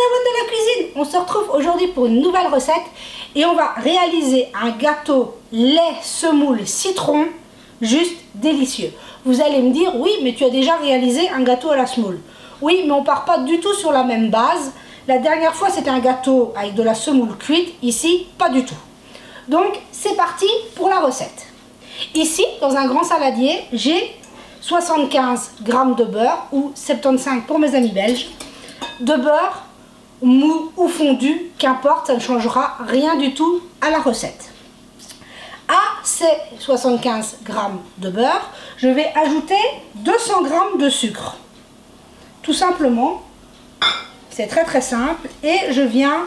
Nana de la cuisine. On se retrouve aujourd'hui pour une nouvelle recette et on va réaliser un gâteau lait semoule citron juste délicieux. Vous allez me dire, oui, mais tu as déjà réalisé un gâteau à la semoule. Oui, mais on part pas du tout sur la même base. La dernière fois, c'était un gâteau avec de la semoule cuite. Ici, pas du tout. Donc, c'est parti pour la recette. Ici, dans un grand saladier, j'ai 75 g de beurre ou 75 pour mes amis belges. De beurre mou ou fondu, qu'importe, ça ne changera rien du tout à la recette. À ces 75 g de beurre, je vais ajouter 200 g de sucre. Tout simplement, c'est très simple et je viens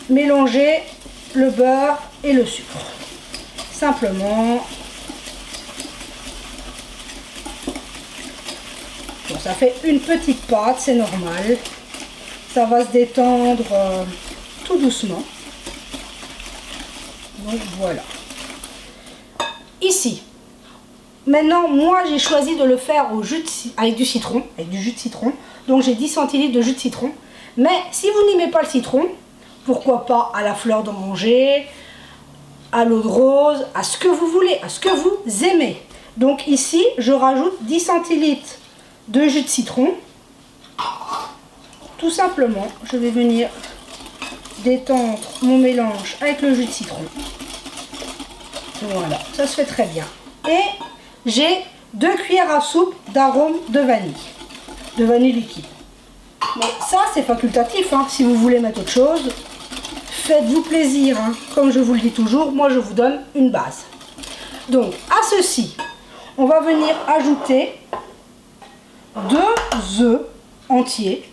mélanger le beurre et le sucre. Simplement. Bon, ça fait une petite pâte, c'est normal. Ça va se détendre tout doucement. Donc voilà. Ici, maintenant, moi j'ai choisi de le faire au jus avec du citron, avec du jus de citron. Donc j'ai 10 centilitres de jus de citron. Mais si vous n'aimez pas le citron, pourquoi pas à la fleur d'oranger, à l'eau de rose, à ce que vous voulez, à ce que vous aimez. Donc ici, je rajoute 10 centilitres de jus de citron. Tout simplement, je vais venir détendre mon mélange avec le jus de citron. Voilà, ça se fait très bien. Et j'ai 2 cuillères à soupe d'arôme de vanille liquide. Mais ça, c'est facultatif, hein. Si vous voulez mettre autre chose, faites-vous plaisir, hein. Comme je vous le dis toujours, moi je vous donne une base. Donc, à ceci, on va venir ajouter 2 œufs entiers.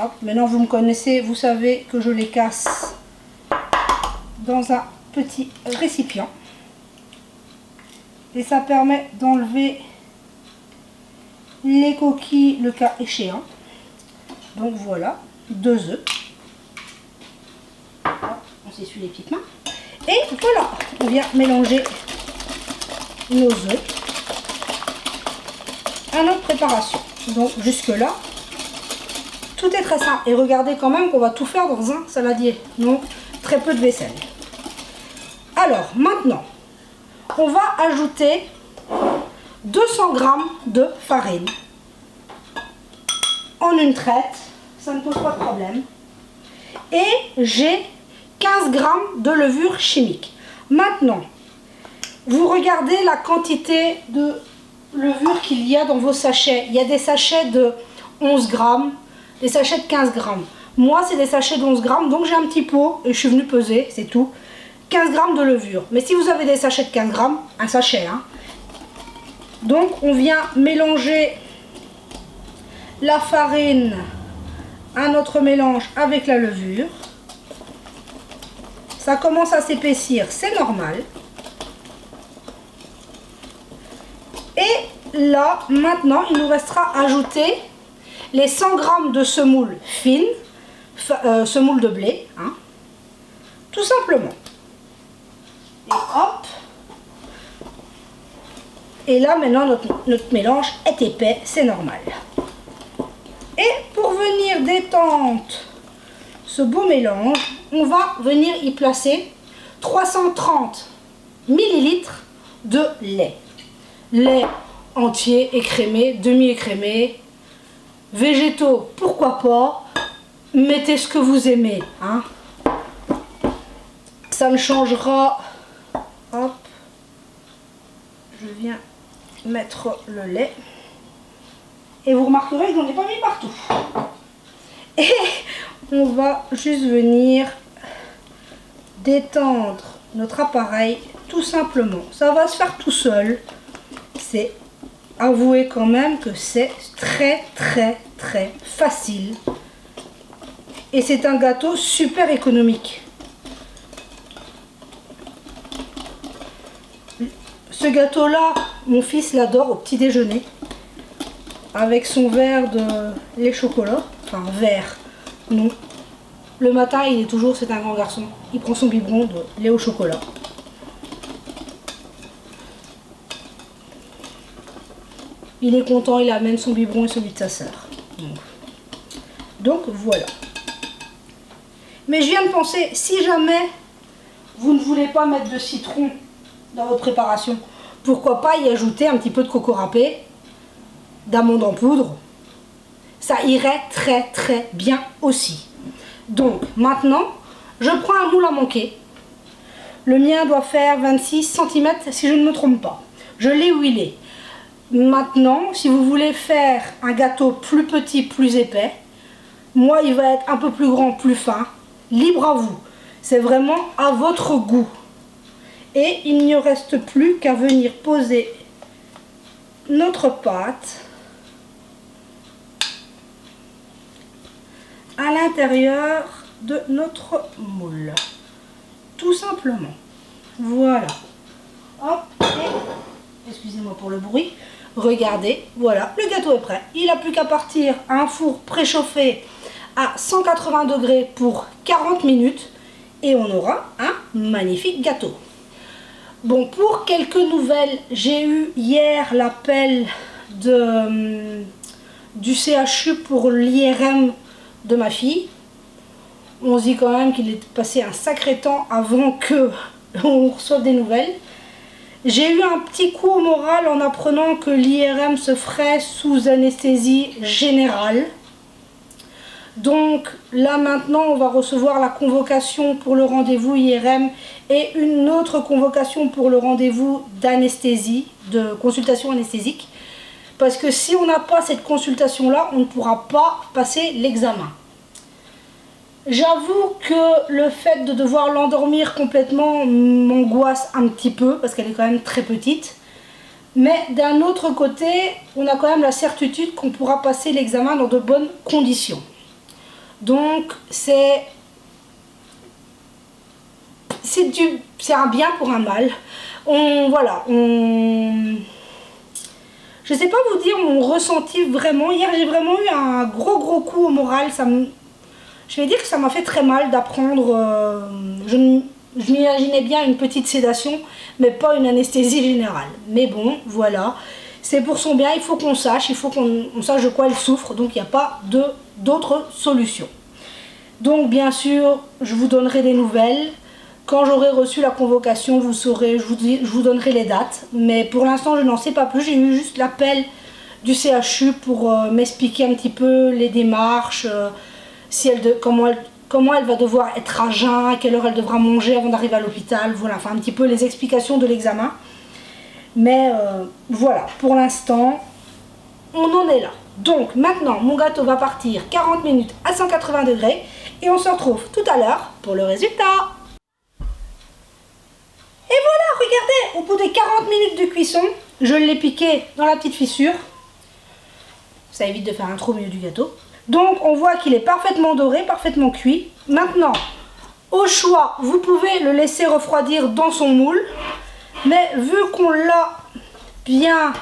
Hop, maintenant vous me connaissez, vous savez que je les casse dans un petit récipient. Et ça permet d'enlever les coquilles le cas échéant. Donc voilà, 2 œufs. On s'essuie les petites mains. Et voilà, on vient mélanger nos œufs à notre préparation. Donc jusque là, tout est très simple. Et regardez quand même qu'on va tout faire dans un saladier. Donc très peu de vaisselle. Alors maintenant, on va ajouter 200 g de farine en une traite. Ça ne pose pas de problème. Et j'ai 15 g de levure chimique. Maintenant, vous regardez la quantité de levure qu'il y a dans vos sachets. Il y a des sachets de 11 g, des sachets de 15 g. Moi, c'est des sachets de 11 g, donc j'ai un petit pot et je suis venue peser, c'est tout. 15 g de levure. Mais si vous avez des sachets de 15 g, un sachet, hein. Donc, on vient mélanger la farine à notre mélange avec la levure. Ça commence à s'épaissir, c'est normal. Et là, maintenant, il nous restera à ajouter les 100 g de semoule fine, semoule de blé, hein, tout simplement. Et hop. Et là, maintenant, notre mélange est épais, c'est normal. Et pour venir détendre ce beau mélange, on va venir y placer 330 ml de lait. Lait entier, écrémé, demi-écrémé, végétaux, pourquoi pas. Mettez ce que vous aimez, hein. Ça ne changera. Hop. Je viens mettre le lait. Et vous remarquerez que j'en ai pas mis partout. Et on va juste venir détendre notre appareil tout simplement. Ça va se faire tout seul. C'est avouer quand même que c'est très facile. Et c'est un gâteau super économique. Ce gâteau-là, mon fils l'adore au petit déjeuner. Avec son verre de lait chocolat. Enfin, verre, non. Le matin, il est toujours, c'est un grand garçon. Il prend son biberon de lait au chocolat. Il est content, il amène son biberon et celui de sa sœur. Donc voilà. Mais je viens de penser, si jamais vous ne voulez pas mettre de citron dans votre préparation, pourquoi pas y ajouter un petit peu de coco râpé, d'amandes en poudre. Ça irait très très bien aussi. Donc maintenant, je prends un moule à manquer. Le mien doit faire 26 cm si je ne me trompe pas. Je l'ai huilé. Maintenant, si vous voulez faire un gâteau plus petit, plus épais, moi il va être un peu plus grand, plus fin, libre à vous. C'est vraiment à votre goût. Et il ne reste plus qu'à venir poser notre pâte à l'intérieur de notre moule. Tout simplement. Voilà. Hop, et excusez-moi pour le bruit. Regardez, voilà, le gâteau est prêt. Il n'a plus qu'à partir à un four préchauffé à 180 degrés pour 40 minutes et on aura un magnifique gâteau. Bon, pour quelques nouvelles, j'ai eu hier l'appel du CHU pour l'IRM de ma fille. On se dit quand même qu'il est passé un sacré temps avant que on reçoive des nouvelles. J'ai eu un petit coup au moral en apprenant que l'IRM se ferait sous anesthésie générale. Donc là maintenant on va recevoir la convocation pour le rendez-vous IRM et une autre convocation pour le rendez-vous d'anesthésie, de consultation anesthésique. Parce que si on n'a pas cette consultation là, on ne pourra pas passer l'examen. J'avoue que le fait de devoir l'endormir complètement m'angoisse un petit peu parce qu'elle est quand même très petite. Mais d'un autre côté, on a quand même la certitude qu'on pourra passer l'examen dans de bonnes conditions. Donc c'est un bien pour un mal. Je sais pas vous dire mon ressenti vraiment. Hier j'ai vraiment eu un gros coup au moral. Je vais dire que ça m'a fait très mal d'apprendre. Je m'imaginais bien une petite sédation, mais pas une anesthésie générale. Mais bon, voilà. C'est pour son bien, il faut qu'on sache, il faut qu'on sache de quoi elle souffre. Donc il n'y a pas d'autre solution. Donc bien sûr, je vous donnerai des nouvelles. Quand j'aurai reçu la convocation, vous saurez, je vous donnerai les dates. Mais pour l'instant, je n'en sais pas plus. J'ai eu juste l'appel du CHU pour m'expliquer un petit peu les démarches. Comment elle va devoir être à jeun, à quelle heure elle devra manger avant d'arriver à l'hôpital, voilà, enfin un petit peu les explications de l'examen. Mais voilà, pour l'instant, on en est là. Donc maintenant, mon gâteau va partir 40 minutes à 180 degrés et on se retrouve tout à l'heure pour le résultat. Et voilà, regardez, au bout des 40 minutes de cuisson, je l'ai piqué dans la petite fissure. Ça évite de faire un trou au milieu du gâteau. Donc on voit qu'il est parfaitement doré, parfaitement cuit. Maintenant, au choix, vous pouvez le laisser refroidir dans son moule. Mais vu qu'on l'a bien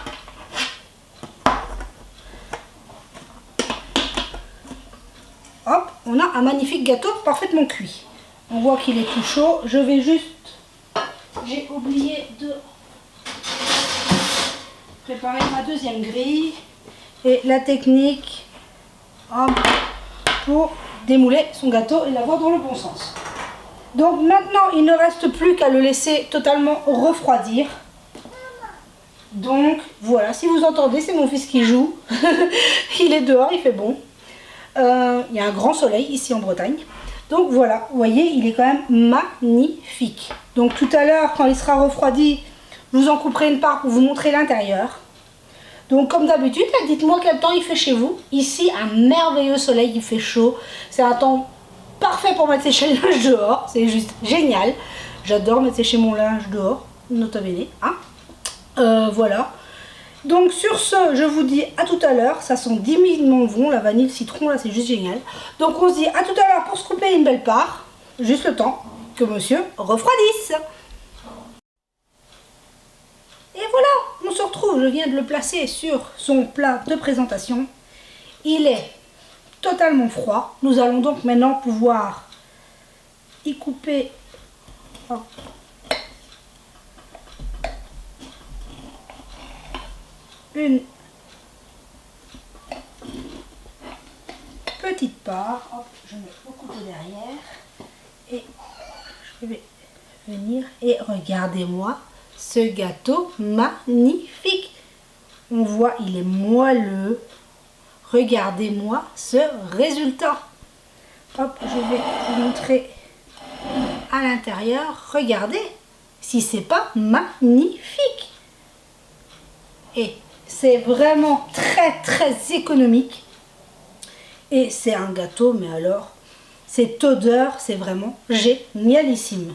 hop, on a un magnifique gâteau parfaitement cuit. On voit qu'il est tout chaud. Je vais juste... J'ai oublié de préparer ma deuxième grille. Et la technique... pour démouler son gâteau et l'avoir dans le bon sens. Donc maintenant il ne reste plus qu'à le laisser totalement refroidir. Donc voilà, si vous entendez, c'est mon fils qui joue. Il est dehors, il fait bon. Il y a un grand soleil ici en Bretagne. Donc voilà, vous voyez, il est quand même magnifique. Donc tout à l'heure, quand il sera refroidi, je vous en couperai une part pour vous montrer l'intérieur. Donc comme d'habitude, dites-moi quel temps il fait chez vous. Ici, un merveilleux soleil, il fait chaud. C'est un temps parfait pour mettre sécher le linge dehors. C'est juste génial. J'adore mettre sécher mon linge dehors, nota bene. Hein, voilà. Donc sur ce, je vous dis à tout à l'heure. Ça sent divinement bon, la vanille, le citron, là c'est juste génial. Donc on se dit à tout à l'heure pour se couper une belle part. Juste le temps que monsieur refroidisse. Et voilà, on se retrouve, je viens de le placer sur son plat de présentation. Il est totalement froid. Nous allons donc maintenant pouvoir y couper une petite part. Hop, je mets mon couteau derrière. Et je vais venir et regardez-moi ce gâteau magnifique. On voit, il est moelleux. Regardez-moi ce résultat. Hop, je vais vous montrer à l'intérieur. Regardez si c'est pas magnifique. Et c'est vraiment très économique. Et c'est un gâteau, mais alors, cette odeur, c'est vraiment génialissime.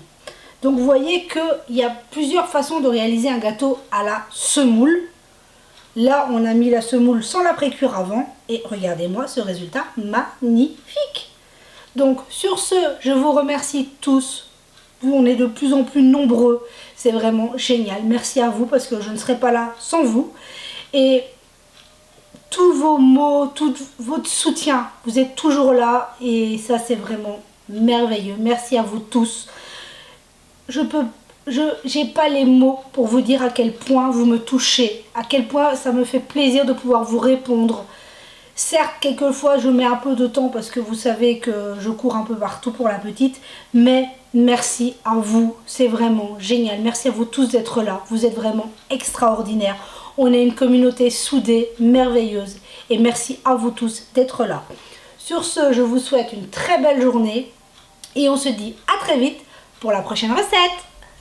Donc vous voyez qu'il y a plusieurs façons de réaliser un gâteau à la semoule. Là, on a mis la semoule sans la pré-cuire avant. Et regardez-moi ce résultat magnifique. Donc sur ce, je vous remercie tous. Vous, on est de plus en plus nombreux. C'est vraiment génial. Merci à vous parce que je ne serais pas là sans vous. Et tous vos mots, tout votre soutien, vous êtes toujours là. Et ça, c'est vraiment merveilleux. Merci à vous tous. Je n'ai pas les mots pour vous dire à quel point vous me touchez, à quel point ça me fait plaisir de pouvoir vous répondre. Certes, quelquefois, je mets un peu de temps parce que vous savez que je cours un peu partout pour la petite, mais merci à vous, c'est vraiment génial. Merci à vous tous d'être là, vous êtes vraiment extraordinaires. On est une communauté soudée, merveilleuse, et merci à vous tous d'être là. Sur ce, je vous souhaite une très belle journée, et on se dit à très vite pour la prochaine recette.